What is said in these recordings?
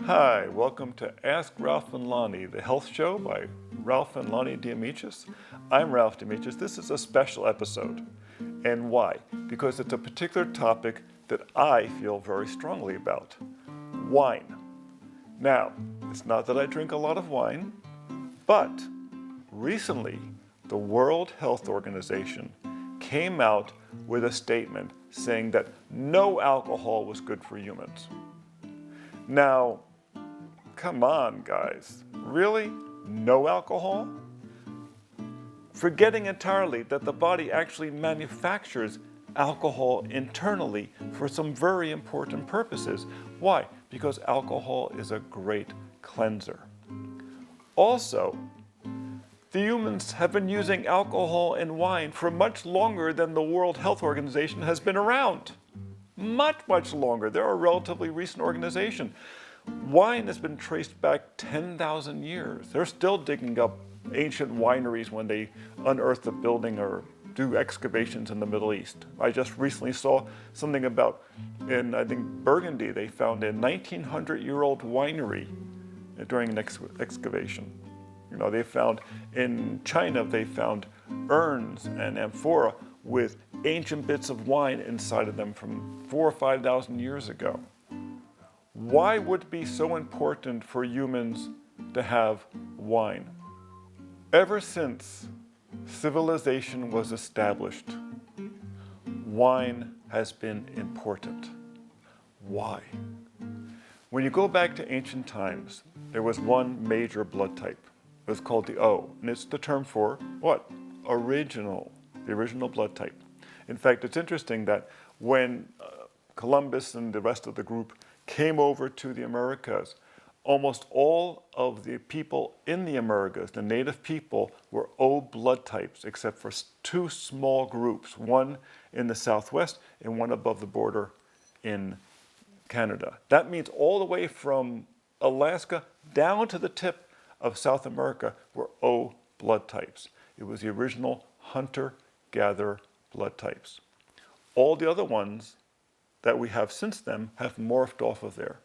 Hi, welcome to Ask Ralph and Lahni, the health show by Ralph and Lahni DeAmicis. I'm Ralph DeAmicis. This is a special episode. And why? Because it's a particular topic that I feel very strongly about. Wine. Now, it's not that I drink a lot of wine, but recently the World Health Organization came out with a statement saying that no alcohol was good for humans. Now, come on, guys. Really? No alcohol? Forgetting entirely that the body actually manufactures alcohol internally for some very important purposes. Why? Because alcohol is a great cleanser. Also, the humans have been using alcohol and wine for much longer than the World Health Organization has been around. Much longer. They're a relatively recent organization. Wine has been traced back 10,000 years. They're still digging up ancient wineries when they unearth a building or do excavations in the Middle East. I just recently saw something about, in I think Burgundy, they found a 1900-year-old winery during an excavation. You know, they found in China, they found urns and amphora with ancient bits of wine inside of them from 4,000 or 5,000 years ago. Why would it be so important for humans to have wine? Ever since civilization was established, wine has been important. Why? When you go back to ancient times, there was one major blood type. It was called the O, and it's the term for what? Original, the original blood type. In fact, it's interesting that when Columbus and the rest of the group came over to the Americas, almost all of the people in the Americas, the native people, were O blood types, except for two small groups, one in the Southwest and one above the border in Canada. That means all the way from Alaska down to the tip of South America were O blood types. It was the original hunter-gatherer blood types. All the other ones that we have since then have morphed off of there.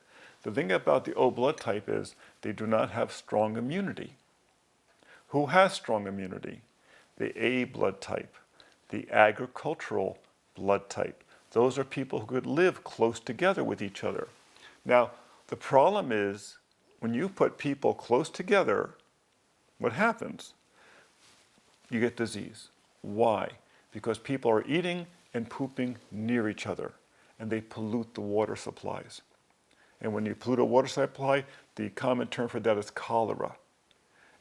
The thing about the O blood type is they do not have strong immunity. Who has strong immunity? The A blood type, the agricultural blood type. Those are people who could live close together with each other. Now, the problem is when you put people close together, what happens? You get disease. Why? Because people are eating and pooping near each other, and they pollute the water supplies. And when you pollute a water supply, the common term for that is cholera.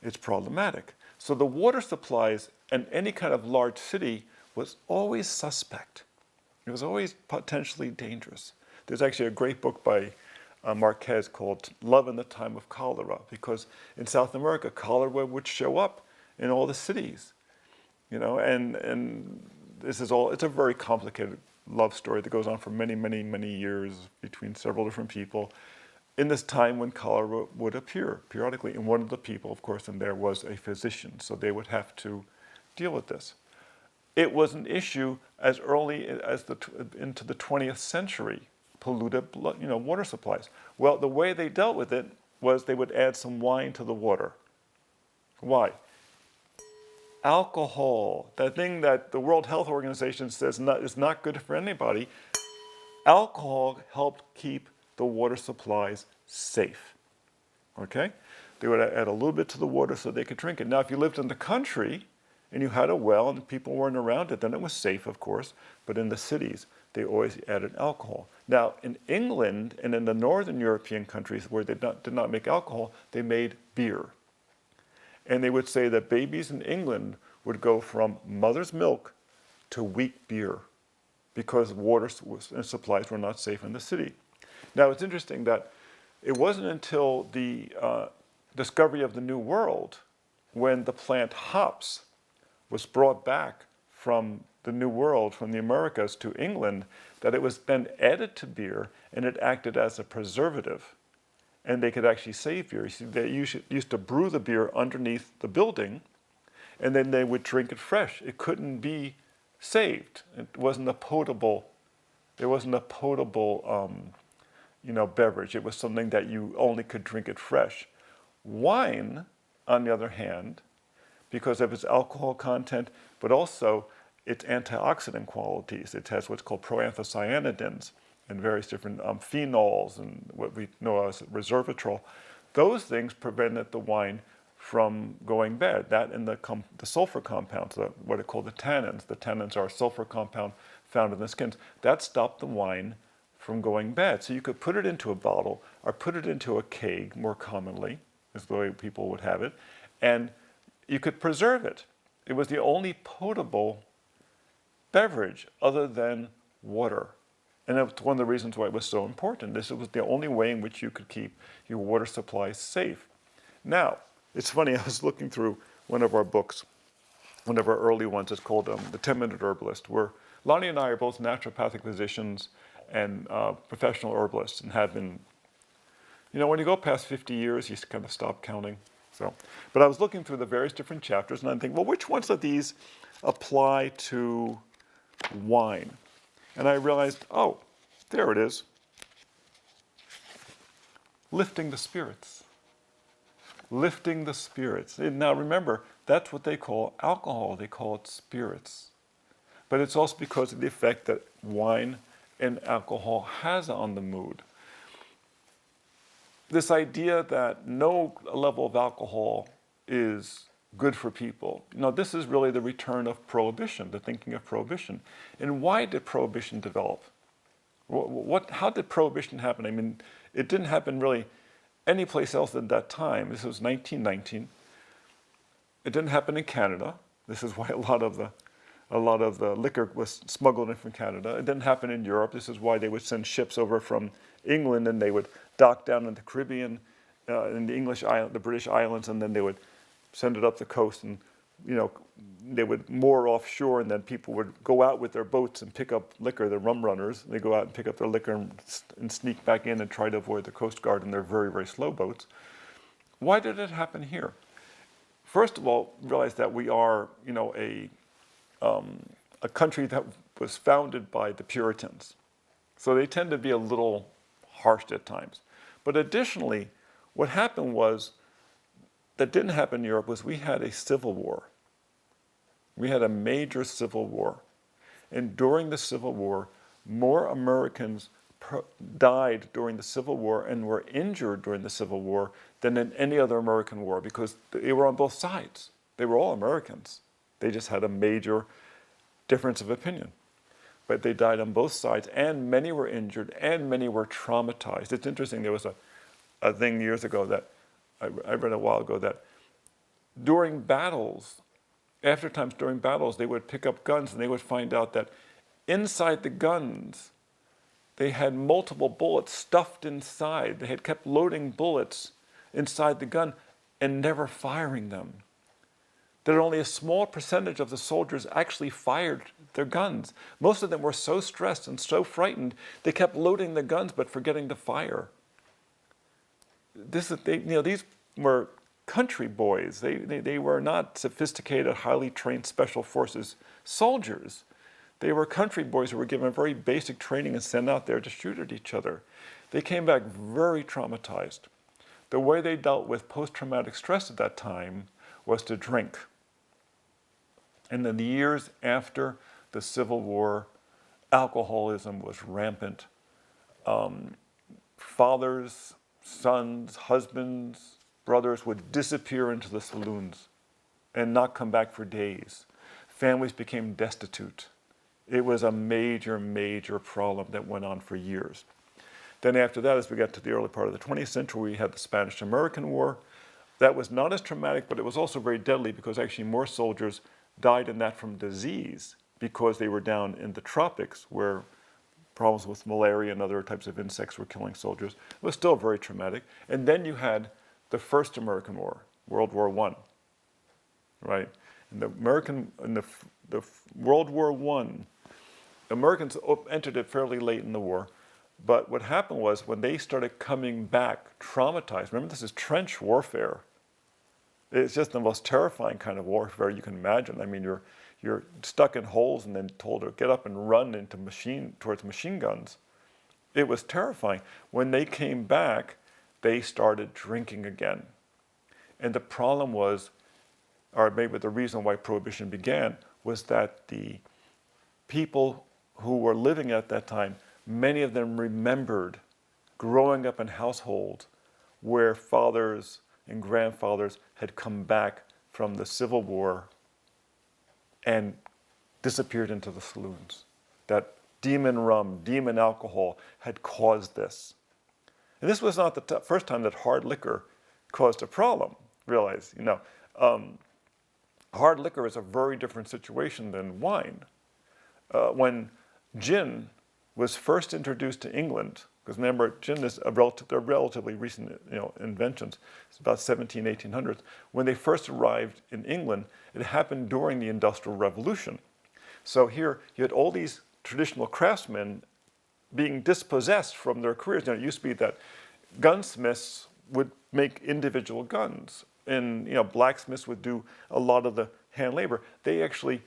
It's problematic. So the water supplies in any kind of large city was always suspect. It was always potentially dangerous. There's actually a great book by Marquez called Love in the Time of Cholera, because in South America, cholera would show up in all the cities. You know, and this is all, it's a very complicated love story that goes on for many years between several different people in this time when cholera would appear periodically. And one of the people, of course, in there was a physician, so they would have to deal with this. It was an issue as early as into the 20th century, polluted water supplies. Well, the way they dealt with it was they would add some wine to the water. Why? Alcohol, that thing that the World Health Organization says is not good for anybody, alcohol helped keep the water supplies safe. Okay? They would add a little bit to the water so they could drink it. Now, if you lived in the country and you had a well and people weren't around it, then it was safe, of course. But in the cities, they always added alcohol. Now, in England and in the northern European countries where they did not make alcohol, they made beer. And they would say that babies in England would go from mother's milk to weak beer because water supplies were not safe in the city. Now, it's interesting that it wasn't until the discovery of the New World when the plant hops was brought back from the New World, from the Americas to England, that it was then added to beer and it acted as a preservative. And they could actually save beer. You see, they used to brew the beer underneath the building, and then they would drink it fresh. It couldn't be saved. It wasn't a potable beverage. It was something that you only could drink it fresh. Wine, on the other hand, because of its alcohol content, but also its antioxidant qualities. It has what's called proanthocyanidins and various different phenols and what we know as resveratrol. Those things prevented the wine from going bad. That and the sulfur compounds, what are called the tannins. The tannins are a sulfur compound found in the skins. That stopped the wine from going bad. So you could put it into a bottle or put it into a keg, more commonly, is the way people would have it, and you could preserve it. It was the only potable beverage other than water. And that's one of the reasons why it was so important. This was the only way in which you could keep your water supply safe. Now, it's funny, I was looking through one of our books, one of our early ones. It's called The 10-Minute Herbalist, where Lahni and I are both naturopathic physicians and professional herbalists and have been, when you go past 50 years, you kind of stop counting. But I was looking through the various different chapters and I'm thinking, well, which ones of these apply to wine? And I realized, oh, there it is. Lifting the spirits. Lifting the spirits. And now remember, that's what they call alcohol. They call it spirits. But it's also because of the effect that wine and alcohol has on the mood. This idea that no level of alcohol is good for people. This is really the return of Prohibition, the thinking of Prohibition. And why did Prohibition develop? How did Prohibition happen? I mean, it didn't happen really any place else at that time. This was 1919. It didn't happen in Canada. This is why a lot of the liquor was smuggled in from Canada. It didn't happen in Europe. This is why they would send ships over from England and they would dock down in the Caribbean, in the British Islands, and then they would send it up the coast and, they would moor offshore and then people would go out with their boats and pick up liquor, the rum runners. They go out and pick up their liquor and sneak back in and try to avoid the Coast Guard in their very, very slow boats. Why did it happen here? First of all, realize that we are, a country that was founded by the Puritans. So they tend to be a little harsh at times. But additionally, what happened was, that didn't happen in Europe, was we had a civil war. We had a major civil war. And during the Civil War, more Americans died during the Civil War and were injured during the Civil War than in any other American war because they were on both sides. They were all Americans. They just had a major difference of opinion. But they died on both sides, and many were injured, and many were traumatized. It's interesting, there was a thing years ago that I read a while ago that during battles, during battles, they would pick up guns and they would find out that inside the guns, they had multiple bullets stuffed inside. They had kept loading bullets inside the gun and never firing them. That only a small percentage of the soldiers actually fired their guns. Most of them were so stressed and so frightened, they kept loading the guns but forgetting to fire. These were country boys. They were not sophisticated, highly trained special forces soldiers. They were country boys who were given very basic training and sent out there to shoot at each other. They came back very traumatized. The way they dealt with post-traumatic stress at that time was to drink. And in the years after the Civil War, alcoholism was rampant. Fathers, sons, husbands, brothers would disappear into the saloons and not come back for days. Families became destitute. It was a major, major problem that went on for years. Then after that, as we got to the early part of the 20th century, we had the Spanish-American War. That was not as traumatic, but it was also very deadly because actually more soldiers died in that from disease because they were down in the tropics where problems with malaria and other types of insects were killing soldiers. It was still very traumatic. And then you had the First American War, World War I, right? In the World War I, Americans entered it fairly late in the war, but what happened was when they started coming back traumatized, remember this is trench warfare. It's just the most terrifying kind of warfare you can imagine. I mean, you're stuck in holes and then told to get up and run towards machine guns. It was terrifying. When they came back, they started drinking again. And the problem was, or maybe the reason why Prohibition began, was that the people who were living at that time, many of them remembered growing up in households where fathers and grandfathers had come back from the Civil War and disappeared into the saloons. That demon rum, demon alcohol had caused this. And this was not the first time that hard liquor caused a problem. Realize, hard liquor is a very different situation than wine. When gin was first introduced to England, because remember, gin is they're relatively recent inventions. It's about 1800s. When they first arrived in England, it happened during the Industrial Revolution. So here you had all these traditional craftsmen being dispossessed from their careers. It used to be that gunsmiths would make individual guns, and blacksmiths would do a lot of the hand labor. They actually,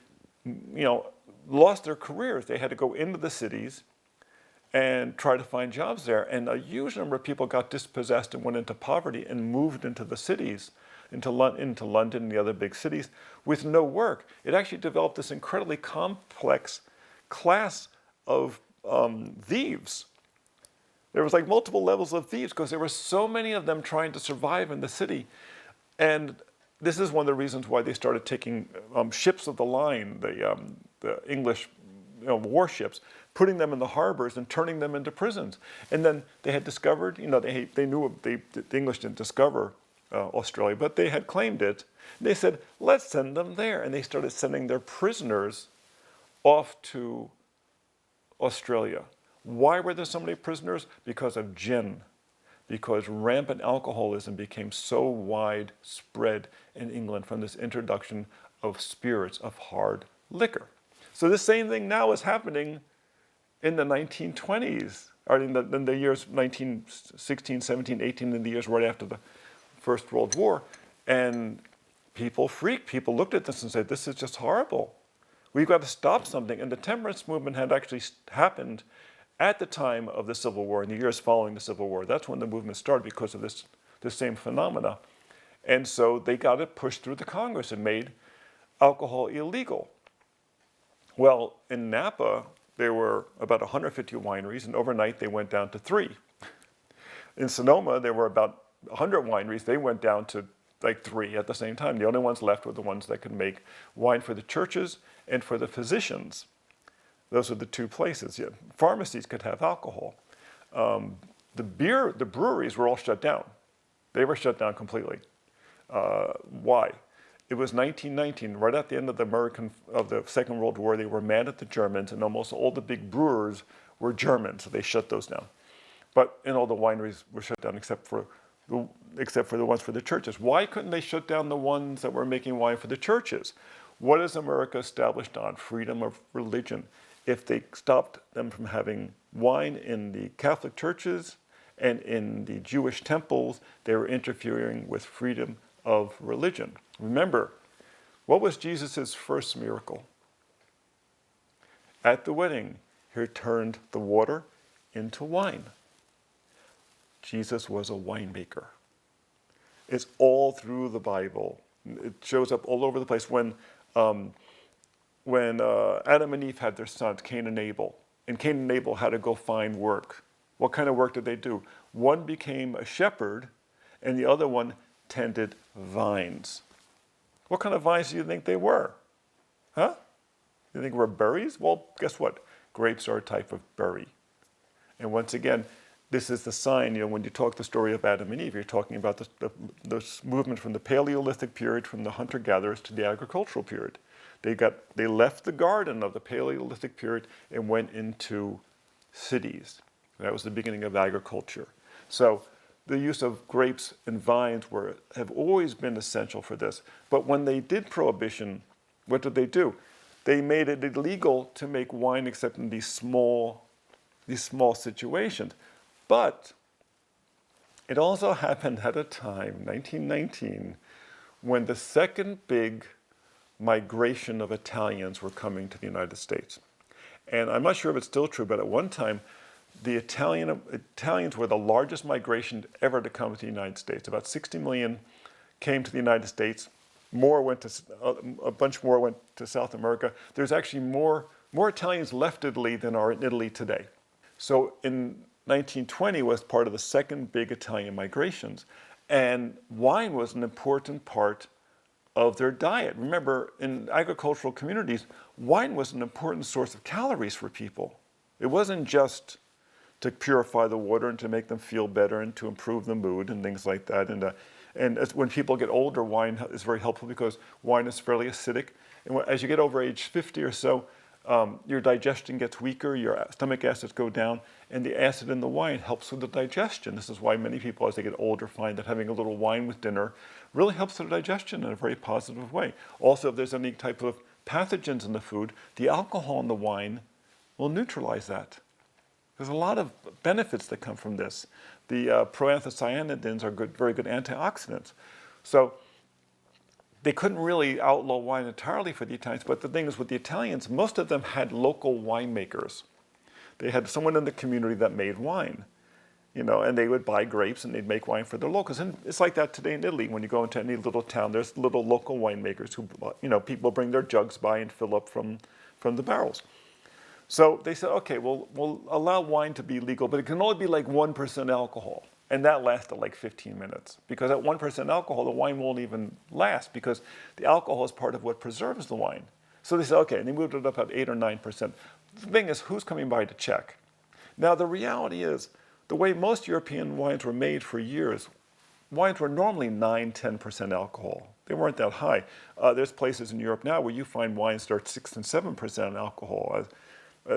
lost their careers. They had to go into the cities and try to find jobs there. And a huge number of people got dispossessed and went into poverty and moved into the cities, into London and the other big cities, with no work. It actually developed this incredibly complex class of thieves. There was like multiple levels of thieves because there were so many of them trying to survive in the city. And this is one of the reasons why they started taking ships of the line, the English warships, putting them in the harbors and turning them into prisons. And then they had discovered, they knew the English didn't discover Australia, but they had claimed it. They said, let's send them there. And they started sending their prisoners off to Australia. Why were there so many prisoners? Because of gin. Because rampant alcoholism became so widespread in England from this introduction of spirits, of hard liquor. So this same thing now is happening in the 1920s, or in the years 1916, 17, 18, in the years right after the First World War. And people freaked. People looked at this and said, this is just horrible. We've got to stop something. And the temperance movement had actually happened at the time of the Civil War, in the years following the Civil War. That's when the movement started because of this same phenomena. And so they got it pushed through the Congress and made alcohol illegal. Well, in Napa, there were about 150 wineries, and overnight they went down to 3. In Sonoma, there were about 100 wineries. They went down to like 3 at the same time. The only ones left were the ones that could make wine for the churches and for the physicians. Those are the 2 places. Yeah, pharmacies could have alcohol. The breweries were all shut down. They were shut down completely. Why? It was 1919, right at the end of the Second World War. They were mad at the Germans, and almost all the big brewers were German, so they shut those down. And all the wineries were shut down except for the ones for the churches. Why couldn't they shut down the ones that were making wine for the churches? What is America established on? Freedom of religion. If they stopped them from having wine in the Catholic churches and in the Jewish temples, they were interfering with freedom of religion. Remember, what was Jesus' first miracle? At the wedding, he turned the water into wine. Jesus was a winemaker. It's all through the Bible. It shows up all over the place. When Adam and Eve had their sons, Cain and Abel had to go find work. What kind of work did they do? One became a shepherd, and the other one tended vines. What kind of vines do you think they were? Huh? You think were berries? Well, guess what? Grapes are a type of berry. And once again, this is the sign, when you talk the story of Adam and Eve, you're talking about this movement from the Paleolithic period, from the hunter-gatherers to the agricultural period. They left the garden of the Paleolithic period and went into cities. That was the beginning of agriculture. So the use of grapes and vines have always been essential for this. But when they did Prohibition, what did they do? They made it illegal to make wine except in these small situations. But it also happened at a time, 1919, when the second big migration of Italians were coming to the United States. And I'm not sure if it's still true, but at one time, the Italians were the largest migration ever to come to the United States. About 60 million came to the United States. A bunch more went to South America. There's actually more Italians left Italy than are in Italy today. So in 1920 was part of the second big Italian migrations. And wine was an important part of their diet. Remember, in agricultural communities, wine was an important source of calories for people. It wasn't just to purify the water and to make them feel better and to improve the mood and things like that. And when people get older, wine is very helpful because wine is fairly acidic. And as you get over age 50 or so, your digestion gets weaker, your stomach acids go down, and the acid in the wine helps with the digestion. This is why many people, as they get older, find that having a little wine with dinner really helps their digestion in a very positive way. Also, if there's any type of pathogens in the food, the alcohol in the wine will neutralize that. There's a lot of benefits that come from this. The proanthocyanidins are very good antioxidants. So they couldn't really outlaw wine entirely for the Italians, but the thing is with the Italians, most of them had local winemakers. They had someone in the community that made wine, and they would buy grapes and they'd make wine for their locals. And it's like that today in Italy. When you go into any little town, there's little local winemakers who, people bring their jugs by and fill up from the barrels. So they said, okay, we'll allow wine to be legal, but it can only be like 1% alcohol. And that lasted like 15 minutes. Because at 1% alcohol, the wine won't even last because the alcohol is part of what preserves the wine. So they said, okay, and they moved it up at 8 or 9%. The thing is, who's coming by to check? Now, the reality is, the way most European wines were made for years, wines were normally 9, 10% alcohol. They weren't that high. There's places in Europe now where you find wines that are 6 and 7% alcohol.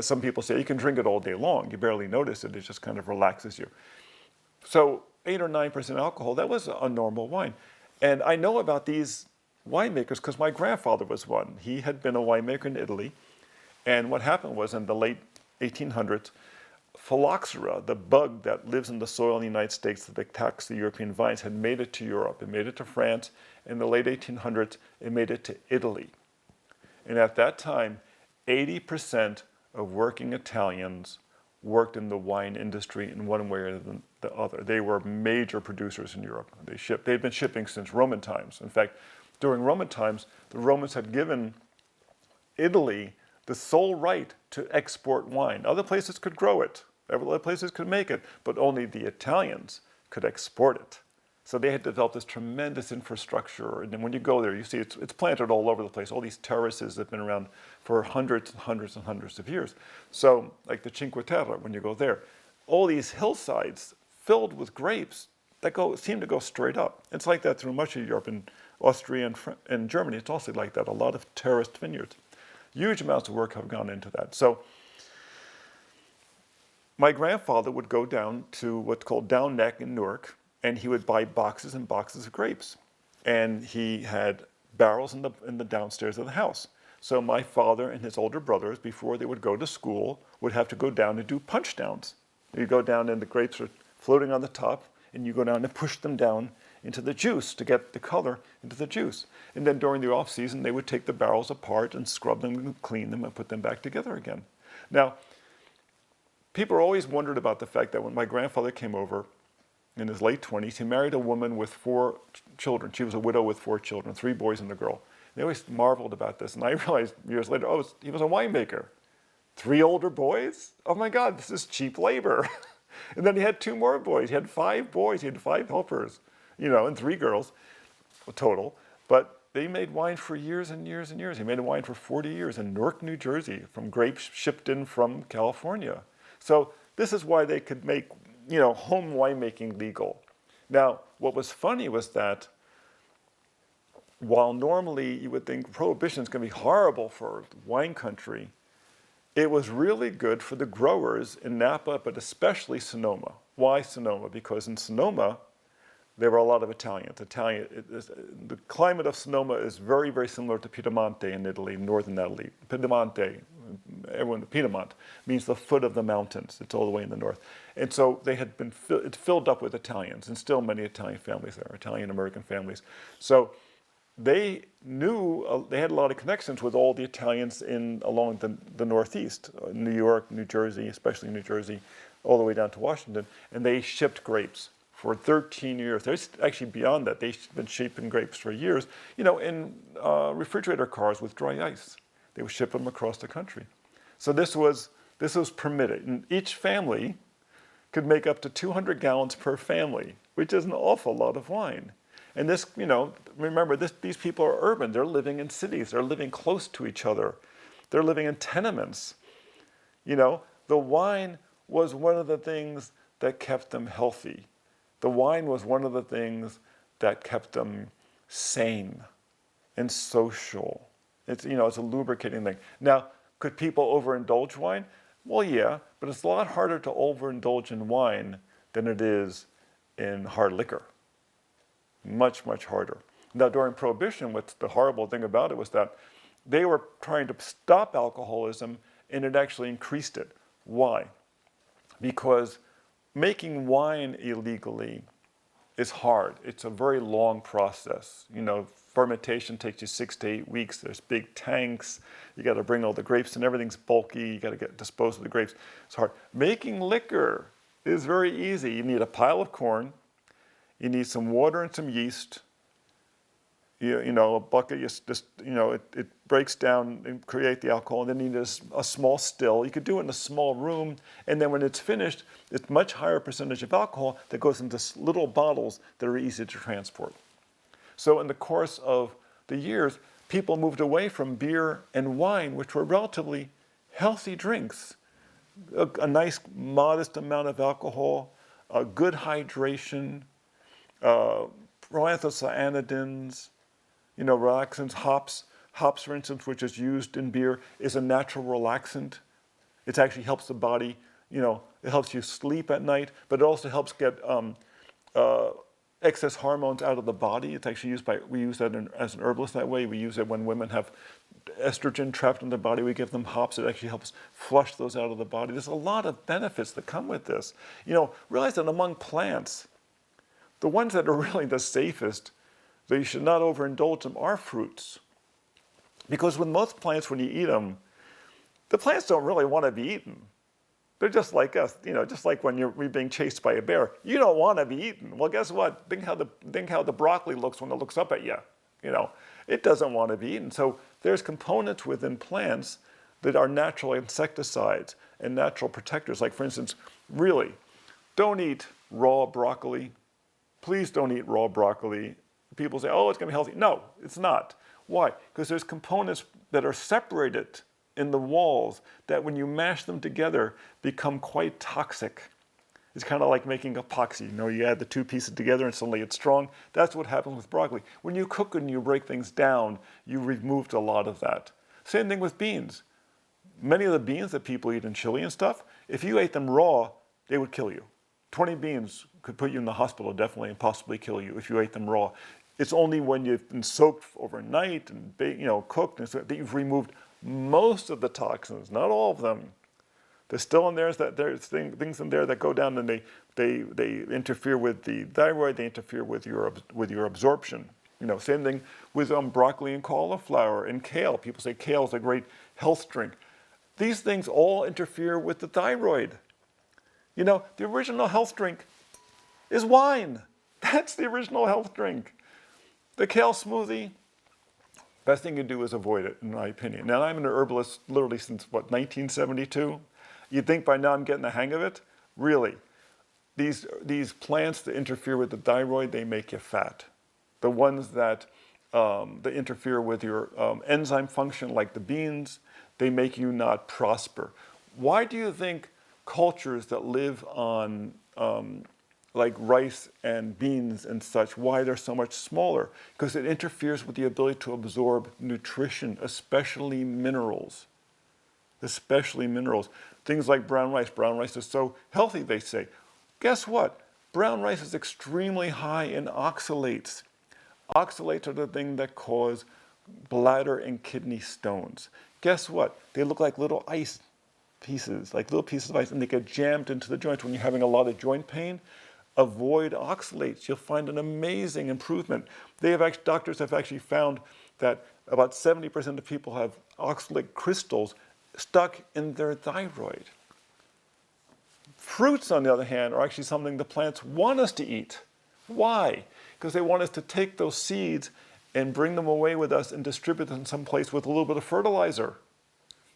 Some people say you can drink it all day long. You barely notice it. It just kind of relaxes you. So 8 or 9% alcohol, that was a normal wine. And I know about these winemakers because my grandfather was one. He had been a winemaker in Italy. And what happened was in the late 1800s, phylloxera, the bug that lives in the soil in the United States that attacks the European vines, had made it to Europe. It made it to France. In the late 1800s, it made it to Italy. And at that time, 80% of working Italians worked in the wine industry in one way or the other. They were major producers in Europe. They'd been shipping since Roman times. In fact, during Roman times, the Romans had given Italy the sole right to export wine. Other places could grow it, other places could make it, but only the Italians could export it. So they had developed this tremendous infrastructure. And then when you go there, you see it's planted all over the place. All these terraces have been around for hundreds and hundreds and hundreds of years. So like the Cinque Terre, when you go there, all these hillsides filled with grapes that seem to go straight up. It's like that through much of Europe. In Austria and Germany, it's also like that. A lot of terraced vineyards. Huge amounts of work have gone into that. So my grandfather would go down to what's called Down Neck in Newark, and he would buy boxes and boxes of grapes. And he had barrels in the downstairs of the house. So my father and his older brothers, before they would go to school, would have to go down and do punch downs. You go down and the grapes are floating on the top, and you go down and push them down into the juice to get the color into the juice. And then during the off season, they would take the barrels apart and scrub them and clean them and put them back together again. Now, people always wondered about the fact that when my grandfather came over in his late 20s, he married a woman with 4 children. She was a widow with 4 children, 3 boys and a girl. They always marveled about this. And I realized years later, he was a winemaker. 3 older boys? Oh my God, this is cheap labor. And then he had 2 more boys. He had 5 boys. He had 5 helpers, and 3 girls total. But they made wine for years and years and years. He made wine for 40 years in Newark, New Jersey, from grapes shipped in from California. So this is why they could make, home winemaking legal. Now, what was funny was that while normally you would think Prohibition is going to be horrible for wine country, it was really good for the growers in Napa, but especially Sonoma. Why Sonoma? Because in Sonoma, there were a lot of Italians. The climate of Sonoma is very, very similar to Piemonte in Italy, northern Italy. Piemonte, Piedmont means the foot of the mountains. It's all the way in the north. And so they had been filled up with Italians, and still many Italian families there, Italian-American families. So they knew, they had a lot of connections with all the Italians along the Northeast, New York, New Jersey, especially New Jersey, all the way down to Washington, and they shipped grapes for 13 years. There's actually beyond that. They've been shipping grapes for years, in refrigerator cars with dry ice. They would ship them across the country. So this was permitted. And each family could make up to 200 gallons per family, which is an awful lot of wine. And this, remember, these people are urban. They're living in cities. They're living close to each other. They're living in tenements. The wine was one of the things that kept them healthy. The wine was one of the things that kept them sane and social. It's a lubricating thing. Now, could people overindulge wine? Well, yeah, but it's a lot harder to overindulge in wine than it is in hard liquor. Much, much harder. Now, during Prohibition, what's the horrible thing about it was that they were trying to stop alcoholism, and it actually increased it. Why? Because making wine illegally is hard. It's a very long process. Fermentation takes you 6 to 8 weeks. There's big tanks. You got to bring all the grapes, and everything's bulky. You got to dispose of the grapes. It's hard. Making liquor is very easy. You need a pile of corn. You need some water and some yeast. A bucket. It breaks down and create the alcohol. And then you need a small still. You could do it in a small room. And then when it's finished, it's much higher percentage of alcohol that goes into little bottles that are easy to transport. So in the course of the years, people moved away from beer and wine, which were relatively healthy drinks. A nice, modest amount of alcohol, a good hydration, proanthocyanidins, relaxants, hops. Hops, for instance, which is used in beer, is a natural relaxant. It actually helps the body, it helps you sleep at night, but it also helps get excess hormones out of the body. It's actually we use that as an herbalist that way. We use it when women have estrogen trapped in their body. We give them hops. It actually helps flush those out of the body. There's a lot of benefits that come with this. Realize that among plants, the ones that are really the safest, that you should not overindulge them, are fruits. Because with most plants, when you eat them, the plants don't really want to be eaten. They're just like us, just like when you're being chased by a bear. You don't want to be eaten. Well, guess what? Think how the broccoli looks when it looks up at you. It doesn't want to be eaten. So there's components within plants that are natural insecticides and natural protectors. Like, for instance, really, don't eat raw broccoli. Please don't eat raw broccoli. People say, oh, it's going to be healthy. No, it's not. Why? Because there's components that are separated in the walls that when you mash them together become quite toxic. It's kind of like making epoxy. You add the two pieces together and suddenly it's strong. That's what happens with broccoli. When you cook and you break things down, you removed a lot of that. Same thing with beans. Many of the beans that people eat in chili and stuff, if you ate them raw, they would kill you. 20 beans could put you in the hospital definitely and possibly kill you if you ate them raw. It's only when you've been soaked overnight and cooked and so that you've removed most of the toxins, not all of them. There's still in there, there's things in there that go down and they interfere with the thyroid, they interfere with your absorption. Same thing with broccoli and cauliflower and kale. People say kale is a great health drink. These things all interfere with the thyroid. The original health drink is wine. That's the original health drink. The kale smoothie, best thing you do is avoid it, in my opinion. Now, I'm an herbalist literally since, 1972? You'd think by now I'm getting the hang of it? Really. These plants that interfere with the thyroid, they make you fat. The ones that interfere with your enzyme function, like the beans, they make you not prosper. Why do you think cultures that live on like rice and beans and such, why they're so much smaller? Because it interferes with the ability to absorb nutrition, especially minerals. Things like brown rice. Brown rice is so healthy, they say. Guess what? Brown rice is extremely high in oxalates. Oxalates are the thing that cause bladder and kidney stones. Guess what? They look like little ice pieces, like little pieces of ice, and they get jammed into the joints. When you're having a lot of joint pain, avoid oxalates. You'll find an amazing improvement. Doctors have actually found that about 70% of people have oxalate crystals stuck in their thyroid. Fruits, on the other hand, are actually something the plants want us to eat. Why? Because they want us to take those seeds and bring them away with us and distribute them someplace with a little bit of fertilizer.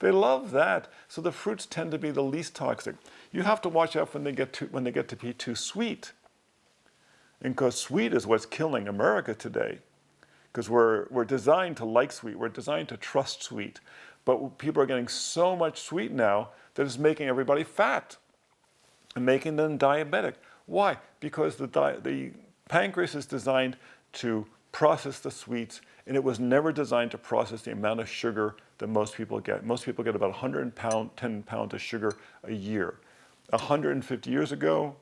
They love that. So the fruits tend to be the least toxic. You have to watch out when they get to be too sweet. And because sweet is what's killing America today. Because we're designed to like sweet. We're designed to trust sweet. But people are getting so much sweet now that it's making everybody fat and making them diabetic. Why? Because the pancreas is designed to process the sweets, and it was never designed to process the amount of sugar that most people get. Most people get about 110 pounds of sugar a year. 150 years ago,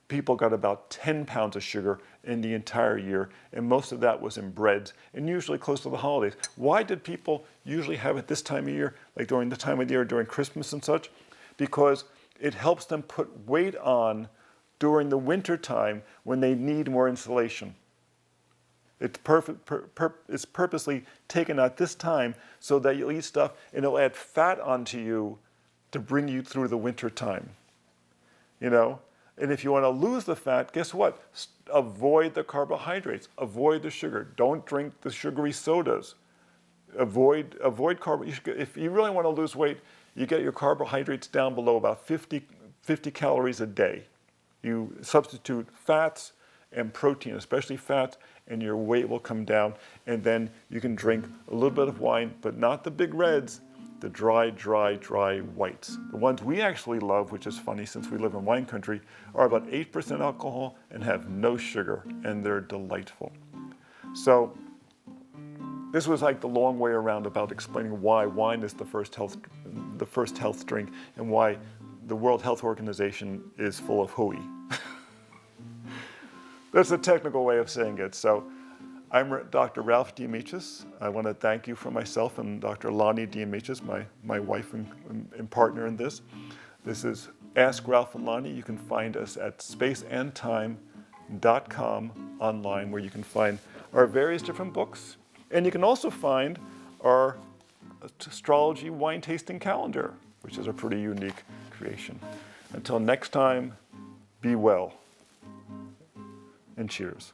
people got about 10 pounds of sugar in the entire year, and most of that was in breads, and usually close to the holidays. Why did people usually have it this time of year, like during the time of the year, during Christmas and such? Because it helps them put weight on during the winter time when they need more insulation. It's purposely taken at this time so that you'll eat stuff and it'll add fat onto you to bring you through the winter time. You know? And if you want to lose the fat, guess what? Avoid the carbohydrates. Avoid the sugar. Don't drink the sugary sodas. Avoid if you really want to lose weight, you get your carbohydrates down below about 50 calories a day. You substitute fats and protein, especially fats, and your weight will come down. And then you can drink a little bit of wine, but not the big reds, the dry whites. The ones we actually love, which is funny since we live in wine country, are about 8% alcohol and have no sugar, and they're delightful. So this was like the long way around about explaining why wine is the first health drink and why the World Health Organization is full of hooey. That's a technical way of saying it. So I'm Dr. Ralph DeAmicis. I want to thank you for myself and Dr. Lahni DeAmicis, my wife and partner in this. This is Ask Ralph and Lahni. You can find us at spaceandtime.com online, where you can find our various different books. And you can also find our astrology wine tasting calendar, which is a pretty unique creation. Until next time, be well and cheers.